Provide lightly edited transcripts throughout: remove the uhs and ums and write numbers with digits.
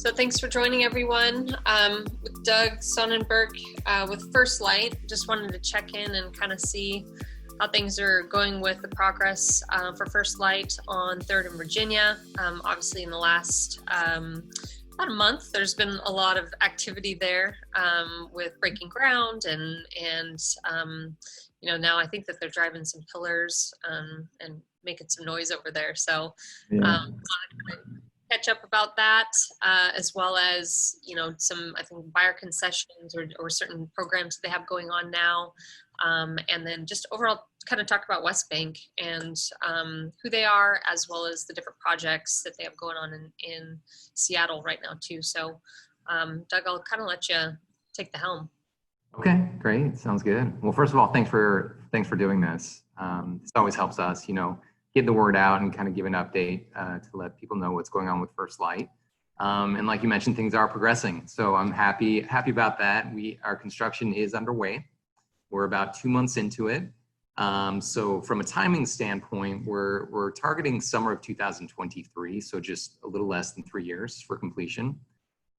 So thanks for joining everyone. With Doug Sonnenberg with First Light. Just wanted to check in and kind of see how things are going with the progress for First Light on 3rd and Virginia. Obviously in the last about a month, there's been a lot of activity there with breaking ground and now I think that they're driving some pillars and making some noise over there. So catch up about that, as well as, some, I think, buyer concessions or certain programs they have going on now. And then just overall kind of talk about Westbank and who they are, as well as the different projects that they have going on in Seattle right now too. So Doug, I'll kind of let you take the helm. Okay, great. Sounds good. Well, first of all, thanks for doing this. This always helps us, get the word out and kind of give an update to let people know what's going on with First Light. And like you mentioned, things are progressing. So I'm happy about that. Our construction is underway. We're about 2 months into it. So from a timing standpoint, we're targeting summer of 2023. So just a little less than 3 years for completion.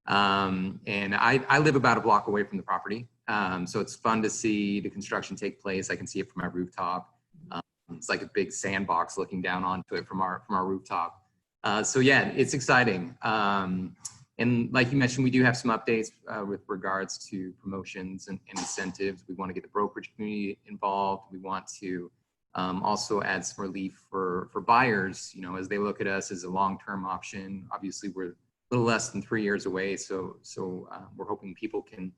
And I live about a block away from the property. So it's fun to see the construction take place. I can see it from my rooftop. It's like a big sandbox looking down onto it from our rooftop. So yeah, it's exciting. And like you mentioned, we do have some updates with regards to promotions and incentives. We want to get the brokerage community involved. We want to also add some relief for buyers, as they look at us as a long-term option. Obviously, we're a little less than 3 years away. So we're hoping people can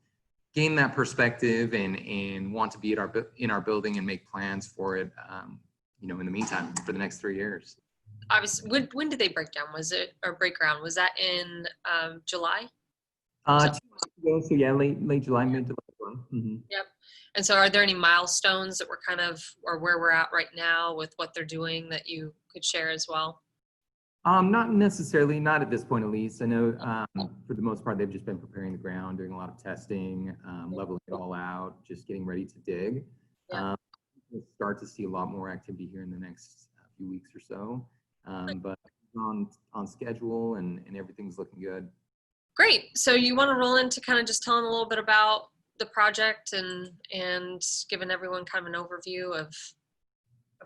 gain that perspective and want to be in our building and make plans for it, in the meantime, for the next 3 years. Obviously, when did they break down? Break ground? Was that in July? 2 months ago, so yeah, late July, mid-July. Mm-hmm. Yep. And so are there any milestones that we're or where we're at right now with what they're doing that you could share as well? Not necessarily, not at this point at least. I know for the most part, they've just been preparing the ground, doing a lot of testing, leveling it all out, just getting ready to dig. Yeah. We'll start to see a lot more activity here in the next few weeks or so. But on schedule and everything's looking good. Great. So you want to roll into kind of just telling a little bit about the project and giving everyone kind of an overview of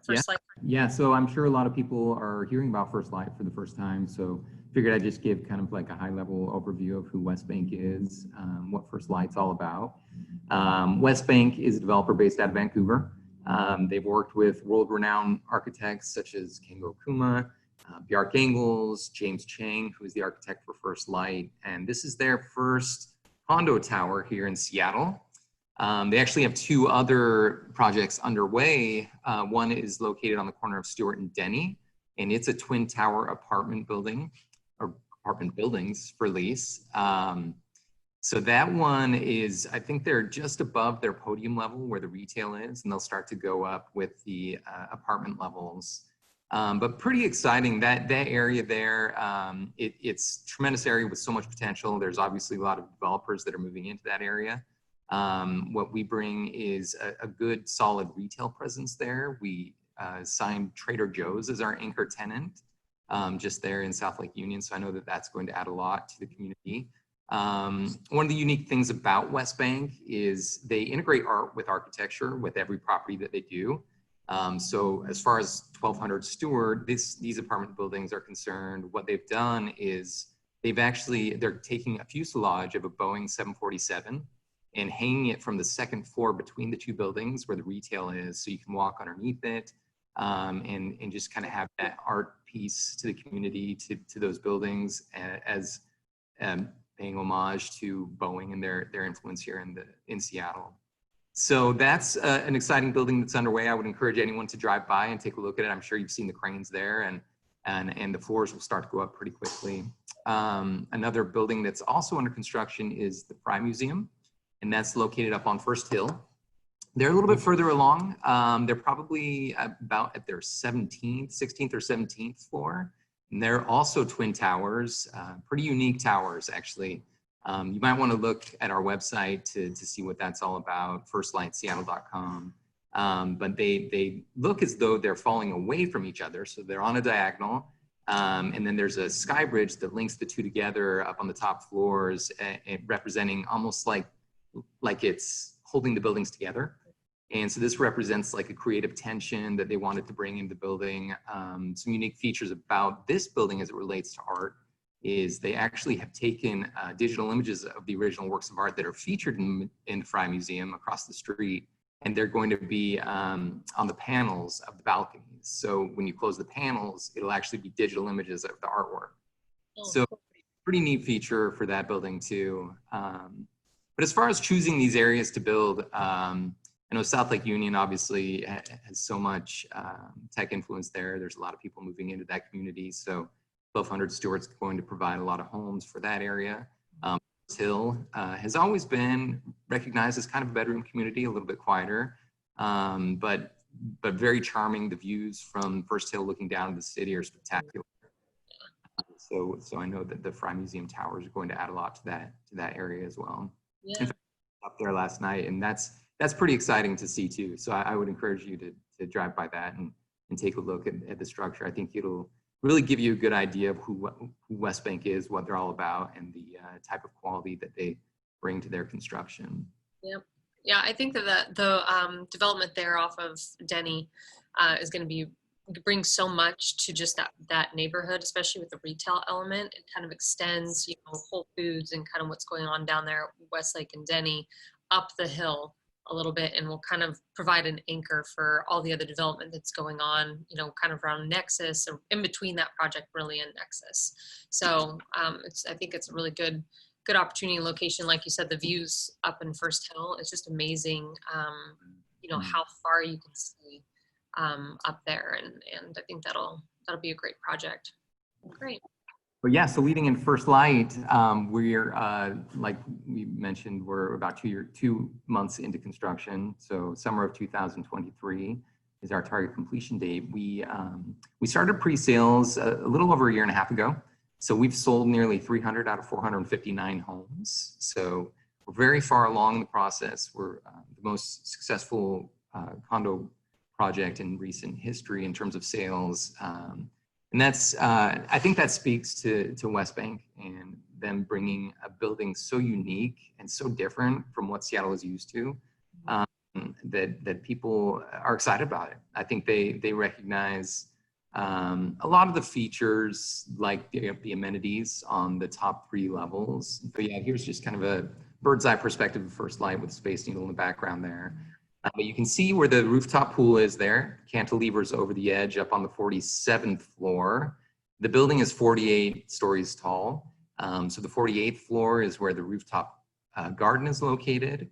First Light? Yeah, so I'm sure a lot of people are hearing about First Light for the first time. So figured I'd just give kind of like a high level overview of who Westbank is, what First Light's all about. Westbank is a developer based out of Vancouver. They've worked with world-renowned architects such as Kengo Kuma, Bjarke Ingels, James Chang, who is the architect for First Light. And this is their first condo tower here in Seattle. They actually have 2 other projects underway. One is located on the corner of Stewart and Denny, and it's a twin tower apartment building, or apartment buildings for lease. So that one is, I think they're just above their podium level where the retail is, and they'll start to go up with the apartment levels. But pretty exciting, that area there, it's a tremendous area with so much potential. There's obviously a lot of developers that are moving into that area. What we bring is a good, solid retail presence there. We signed Trader Joe's as our anchor tenant just there in South Lake Union. So I know that that's going to add a lot to the community. One of the unique things about Westbank is they integrate art with architecture with every property that they do. So as far as 1200 Stewart, these apartment buildings are concerned, what they've done is they're taking a fuselage of a Boeing 747 and hanging it from the second floor between the 2 buildings where the retail is, so you can walk underneath it and just kind of have that art piece to the community, to those buildings as paying homage to Boeing and their influence here in Seattle. So that's an exciting building that's underway. I would encourage anyone to drive by and take a look at it. I'm sure you've seen the cranes there, and the floors will start to go up pretty quickly. Another building that's also under construction is the Frye Museum, and that's located up on First Hill. They're a little bit further along. They're probably about at their 16th or 17th floor. And they're also twin towers, pretty unique towers, actually. You might want to look at our website to see what that's all about, firstlightseattle.com. But they look as though they're falling away from each other. So they're on a diagonal. And then there's a sky bridge that links the two together up on the top floors, representing almost like it's holding the buildings together. And so this represents like a creative tension that they wanted to bring into the building. Some unique features about this building as it relates to art is they actually have taken digital images of the original works of art that are featured in the Frye Museum across the street, and they're going to be on the panels of the balconies. So when you close the panels, it'll actually be digital images of the artwork. So pretty neat feature for that building too. But as far as choosing these areas to build, I know South Lake Union obviously has so much tech influence there. There's a lot of people moving into that community. So 1200 Stewart's going to provide a lot of homes for that area. First Hill has always been recognized as kind of a bedroom community, a little bit quieter, but very charming. The views from First Hill looking down at the city are spectacular. So I know that the Frye Museum Towers are going to add a lot to that area as well. Yeah. In fact, I was up there last night, and that's pretty exciting to see too. So I would encourage you to drive by that and take a look at the structure. I think it'll really give you a good idea of who Westbank is, what they're all about, and the type of quality that they bring to their construction. Yep. Yeah, I think that the development there off of Denny is going to bring so much to just that neighborhood, especially with the retail element. It kind of extends, Whole Foods and kind of what's going on down there, Westlake and Denny, up the hill a little bit, and will kind of provide an anchor for all the other development that's going on, kind of around Nexus, or in between that project really and Nexus. So I think it's a really good opportunity and location. Like you said, the views up in First Hill, it's just amazing, how far you can see up there. And I think that'll be a great project. Great. But yeah, so leading in First Light, we're like we mentioned, we're about 2 months into construction. So summer of 2023 is our target completion date. We started pre-sales a little over a year and a half ago. So we've sold nearly 300 out of 459 homes. So we're very far along in the process. We're the most successful condo project in recent history in terms of sales. And that's, I think that speaks to Westbank and them bringing a building so unique and so different from what Seattle is used to, that people are excited about it. I think they recognize a lot of the features, like the amenities on the top 3 levels. But yeah, here's just kind of a bird's eye perspective of First Light with Space Needle in the background there. But you can see where the rooftop pool is there, cantilevers over the edge up on the 47th floor. The building is 48 stories tall. So the 48th floor is where the rooftop garden is located.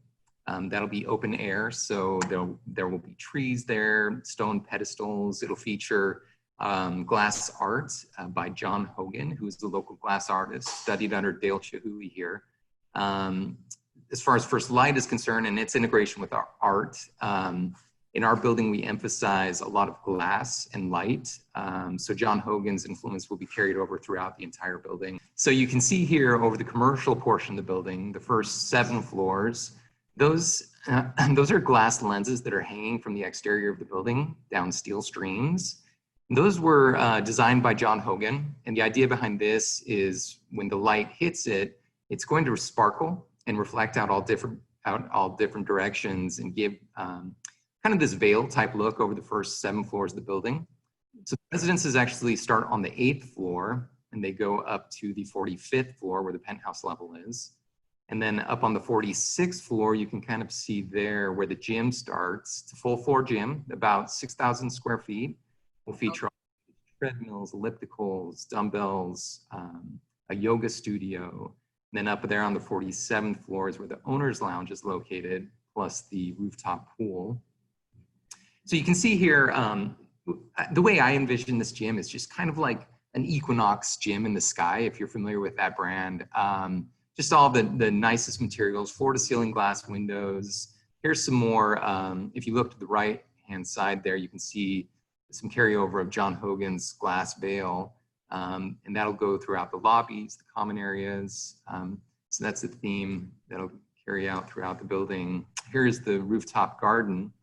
That'll be open air, so there will be trees there, stone pedestals. It'll feature glass art by John Hogan, who is the local glass artist, studied under Dale Chihuly here. As far as First Light is concerned and its integration with our art, in our building, we emphasize a lot of glass and light. So John Hogan's influence will be carried over throughout the entire building. So you can see here over the commercial portion of the building, the first 7 floors, those are glass lenses that are hanging from the exterior of the building down steel streams. Those were designed by John Hogan. And the idea behind this is when the light hits it, it's going to sparkle and reflect out all different directions and give kind of this veil type look over the first 7 floors of the building. So residences actually start on the 8th floor and they go up to the 45th floor where the penthouse level is. And then up on the 46th floor, you can kind of see there where the gym starts. It's a full floor gym, about 6,000 square feet. Will feature treadmills, ellipticals, dumbbells, a yoga studio. And then up there on the 47th floor is where the owner's lounge is located, plus the rooftop pool. So you can see here, the way I envision this gym is just kind of like an Equinox gym in the sky, if you're familiar with that brand. Just all the nicest materials, floor to ceiling glass windows. Here's some more, if you look to the right-hand side there, you can see some carryover of John Hogan's glass veil. And that'll go throughout the lobbies, the common areas. So that's the theme that'll carry out throughout the building. Here's the rooftop garden.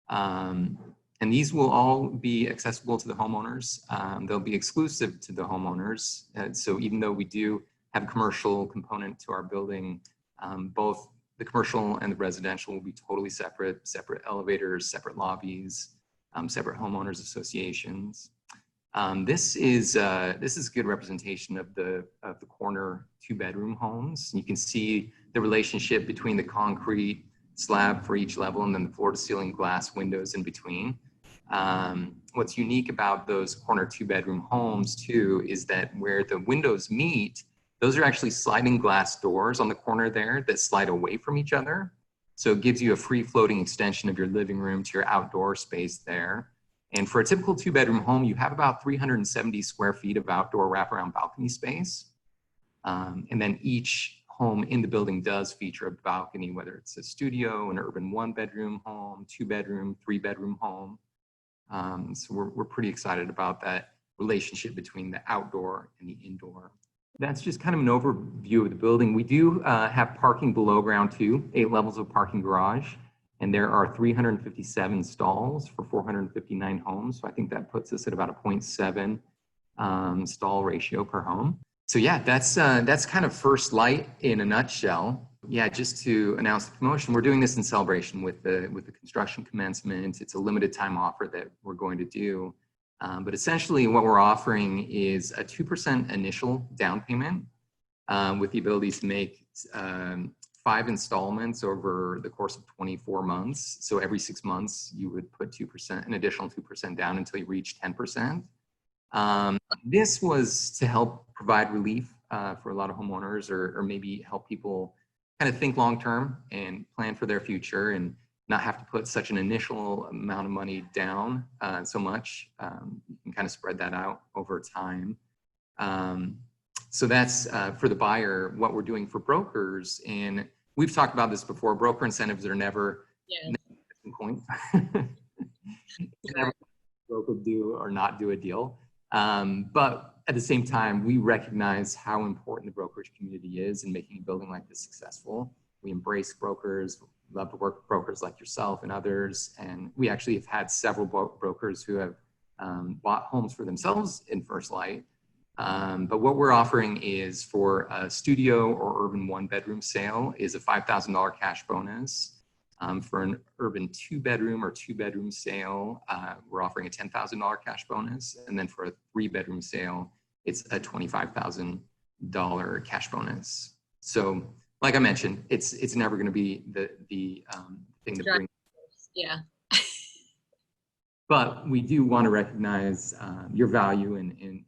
And And these will all be accessible to the homeowners. They'll be exclusive to the homeowners. So even though we do have a commercial component to our building, both the commercial and the residential will be totally separate elevators, separate lobbies, separate homeowners associations. This is a good representation of the corner 2-bedroom homes. You can see the relationship between the concrete slab for each level and then the floor to ceiling glass windows in between. What's unique about those corner 2-bedroom homes too is that where the windows meet, those are actually sliding glass doors on the corner there that slide away from each other. So it gives you a free floating extension of your living room to your outdoor space there. And for a typical 2-bedroom home, you have about 370 square feet of outdoor wraparound balcony space. And then each home in the building does feature a balcony, whether it's a studio, an urban 1-bedroom home, 2-bedroom, 3-bedroom home. So we're pretty excited about that relationship between the outdoor and the indoor. That's just kind of an overview of the building. We do have parking below ground too, 8 levels of parking garage, and there are 357 stalls for 459 homes. So I think that puts us at about a 0.7 stall ratio per home. So yeah, that's kind of First Light in a nutshell. Yeah, just to announce the promotion, we're doing this in celebration with the construction commencement. It's a limited time offer that we're going to do. But essentially what we're offering is a 2% initial down payment with the ability to make 5 installments over the course of 24 months. So every 6 months you would put 2%, an additional 2% down until you reach 10%. This was to help provide relief for a lot of homeowners or maybe help people kind of think long-term and plan for their future and not have to put such an initial amount of money down so much. You can kind of spread that out over time. So that's for the buyer. What we're doing for brokers, and we've talked about this before, broker incentives are never a point. Never broker do or not do a deal. But at the same time, we recognize how important the brokerage community is in making a building like this successful. We embrace brokers, love to work with brokers like yourself and others. And we actually have had several brokers who have bought homes for themselves in First Light. But what we're offering is for a studio or urban 1-bedroom sale is a $5,000 cash bonus. For an urban 2-bedroom or 2-bedroom sale, we're offering a $10,000 cash bonus. And then for a 3-bedroom sale, it's a $25,000 cash bonus. So like I mentioned, it's never going to be the thing that brings. Yeah. But we do want to recognize your value and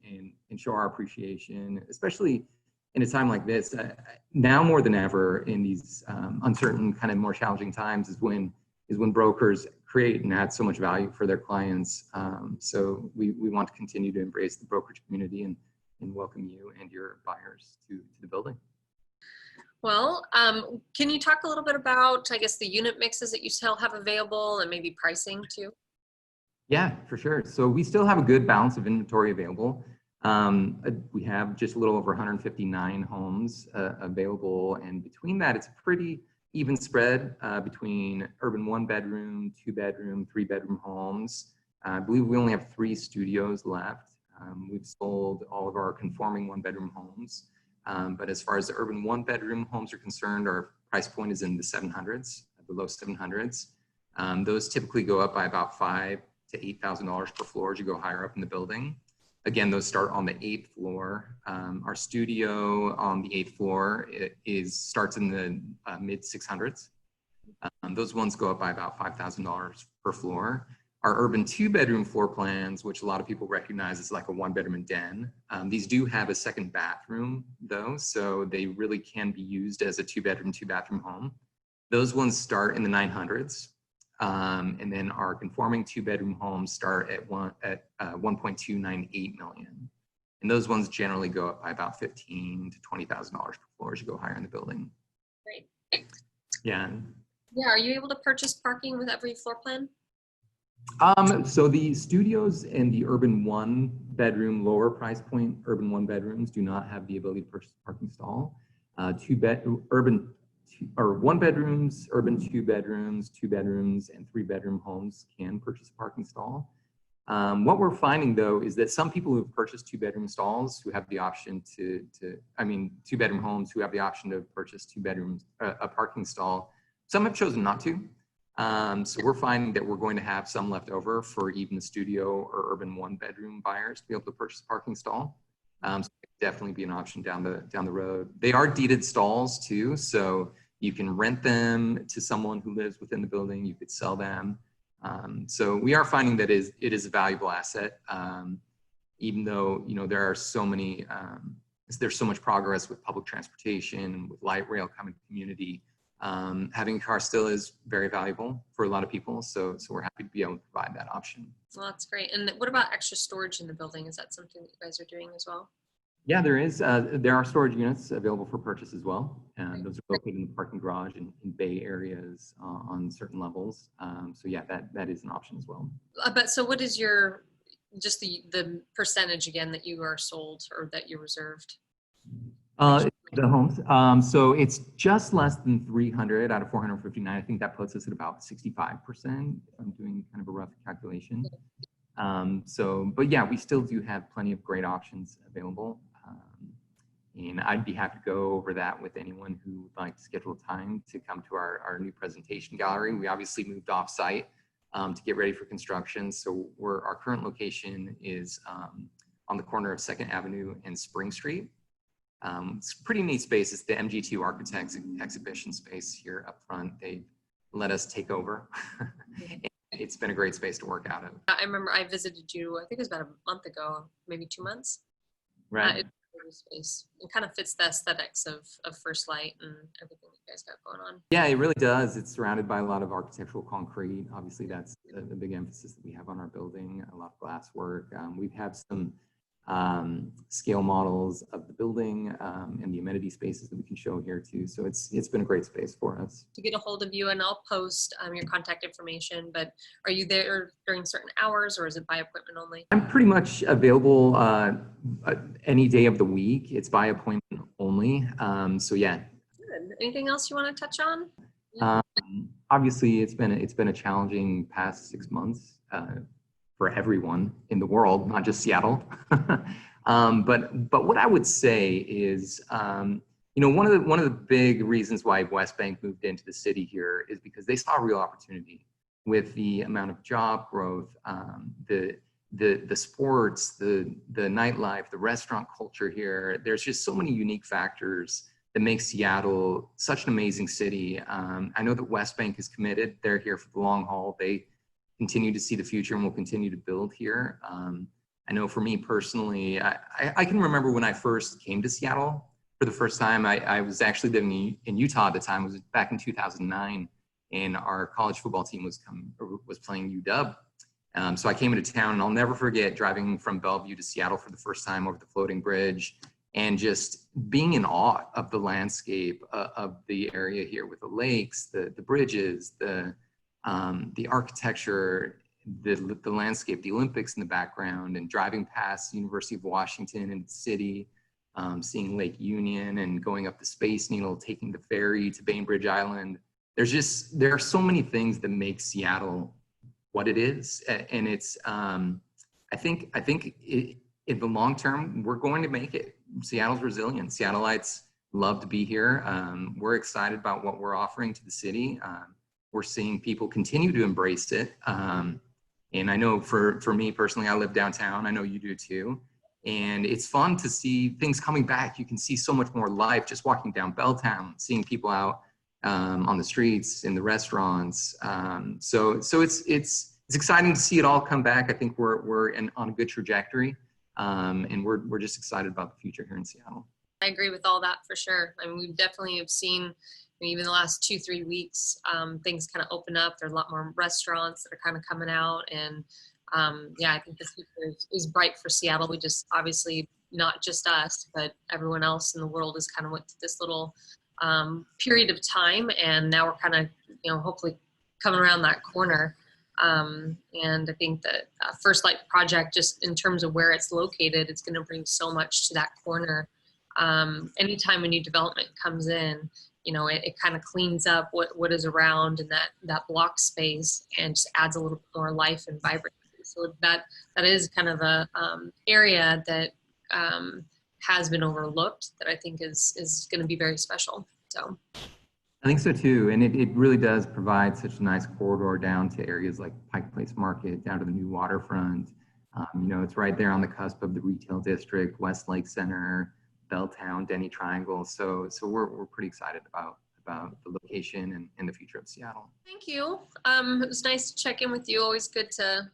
show our appreciation, especially in a time like this. Now more than ever in these uncertain, kind of more challenging times is when brokers create and add so much value for their clients. So we want to continue to embrace the brokerage community and welcome you and your buyers to the building. Well, can you talk a little bit about, I guess, the unit mixes that you still have available and maybe pricing too? Yeah, for sure. So we still have a good balance of inventory available. We have just a little over 159 homes available, and between that, it's a pretty even spread between urban 1-bedroom, 2-bedroom, 3-bedroom homes. I believe we only have 3 studios left. We've sold all of our conforming 1-bedroom homes. But as far as the urban 1-bedroom homes are concerned, our price point is in the 700s, the low 700s. Those typically go up by about $5,000 to $8,000 per floor as you go higher up in the building. Again, those start on the 8th floor. Our studio on the 8th floor starts in the mid 600s. Those ones go up by about $5,000 per floor. Our urban 2-bedroom floor plans, which a lot of people recognize as like a 1-bedroom and den, these do have a second bathroom though, so they really can be used as a 2-bedroom, 2-bathroom home. Those ones start in the 900s. And then our conforming 2-bedroom homes start at 1.298 million. And those ones generally go up by about $15,000 to $20,000 per floor as you go higher in the building. Great. Yeah. Yeah. Are you able to purchase parking with every floor plan? So the studios and the urban 1-bedroom lower price point urban 1-bedrooms do not have the ability to purchase a parking stall. Urban one bedrooms, urban 2 bedrooms, 2 bedrooms, and 3 bedroom homes can purchase a parking stall. What we're finding though is that some people who've purchased 2 bedroom stalls who have the option 2 bedroom homes who have the option to purchase 2 bedrooms, a parking stall, some have chosen not to. So we're finding that we're going to have some left over for even the studio or urban 1 bedroom buyers to be able to purchase a parking stall. So definitely be an option down the road. They are deeded stalls too, so you can rent them to someone who lives within the building. You could sell them. So we are finding that it is a valuable asset, even though there are so many. There's so much progress with public transportation, with light rail coming to the community. Having a car still is very valuable for a lot of people. So we're happy to be able to provide that option. Well, that's great. And what about extra storage in the building? Is that something that you guys are doing as well? Yeah, there is. There are storage units available for purchase as well. Those are located in the parking garage in bay areas on certain levels. So yeah, that is an option as well. But so what is your, just the percentage again that you are sold or that you reserved? The homes. So it's just less than 300 out of 459. I think that puts us at about 65%. If I'm doing kind of a rough calculation. But yeah, we still do have plenty of great options available. And I'd be happy to go over that with anyone who would like to schedule time to come to our new presentation gallery. We obviously moved off site to get ready for construction. So our current location is on the corner of 2nd Avenue and Spring Street. It's a pretty neat space. It's the MG2 Architects exhibition space here up front. They let us take over. It's been a great space to work out of. I remember I visited you, I think it was about a month ago, maybe 2 months. Right. It's a great space. It kind of fits the aesthetics of First Light and everything you guys got going on. Yeah, it really does. It's surrounded by a lot of architectural concrete. Obviously, that's the big emphasis that we have on our building, a lot of glass work. We have some scale models of the building and the amenity spaces that we can show here too. So it's been a great space for us. To get a hold of you, and I'll post your contact information, but are you there during certain hours or is it by appointment only? I'm pretty much available any day of the week. It's by appointment only. So yeah. Good. Anything else you want to touch on? Obviously, it's been a challenging past 6 months. For everyone in the world, not just Seattle. But what I would say is, one of the big reasons why Westbank moved into the city here is because they saw a real opportunity with the amount of job growth, the sports, the nightlife, the restaurant culture here. There's just so many unique factors that make Seattle such an amazing city. I know that Westbank is committed. They're here for the long haul. They continue to see the future and will continue to build here. I know for me personally, I can remember when I first came to Seattle for the first time. I was actually living in Utah at the time. It was back in 2009, and our college football team was playing UW. So I came into town, and I'll never forget driving from Bellevue to Seattle for the first time over the floating bridge and just being in awe of the landscape of the area here with the lakes, the bridges, the architecture, the landscape, the Olympics in the background, and driving past the University of Washington and the city, seeing Lake Union and going up the Space Needle, taking the ferry to Bainbridge Island. There are so many things that make Seattle what it is. And it's, I think in the long term, we're going to make it. Seattle's resilient. Seattleites love to be here. We're excited about what we're offering to the city. We're seeing people continue to embrace it. And I know for me personally, I live downtown. I know you do too. And it's fun to see things coming back. You can see so much more life just walking down Belltown, seeing people out on the streets, in the restaurants. So it's exciting to see it all come back. I think we're on a good trajectory. And we're just excited about the future here in Seattle. I agree with all that for sure. I mean, we definitely have seen even the last 2-3 weeks, things kind of open up. There's a lot more restaurants that are kind of coming out, and yeah, I think the future is bright for Seattle. We just obviously, not just us, but everyone else in the world has kind of went through this little period of time, and now we're kind of, hopefully coming around that corner. And I think that First Light project, just in terms of where it's located, it's going to bring so much to that corner. Anytime a new development comes in, it kind of cleans up what is around in that block space and just adds a little bit more life and vibrancy. So that is kind of a area that has been overlooked that I think is going to be very special. So I think so too, and it really does provide such a nice corridor down to areas like Pike Place Market, down to the new waterfront. It's right there on the cusp of the retail district, West Lake Center, Belltown, Denny Triangle. So we're pretty excited about the location and the future of Seattle. Thank you. It was nice to check in with you. Always good to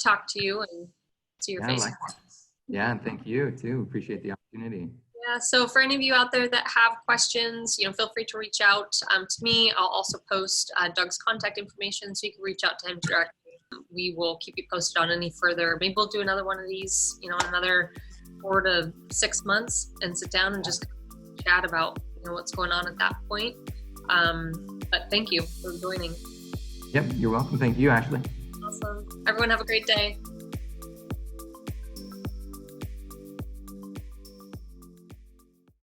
talk to you and see your face. Likewise. Yeah, and thank you too. Appreciate the opportunity. Yeah, so for any of you out there that have questions, feel free to reach out to me. I'll also post Doug's contact information so you can reach out to him directly. We will keep you posted on any further. Maybe we'll do another one of these, in another 4 to 6 months and sit down and just chat about what's going on at that point. But thank you for joining. Yep, you're welcome. Thank you, Ashley. Awesome. Everyone have a great day.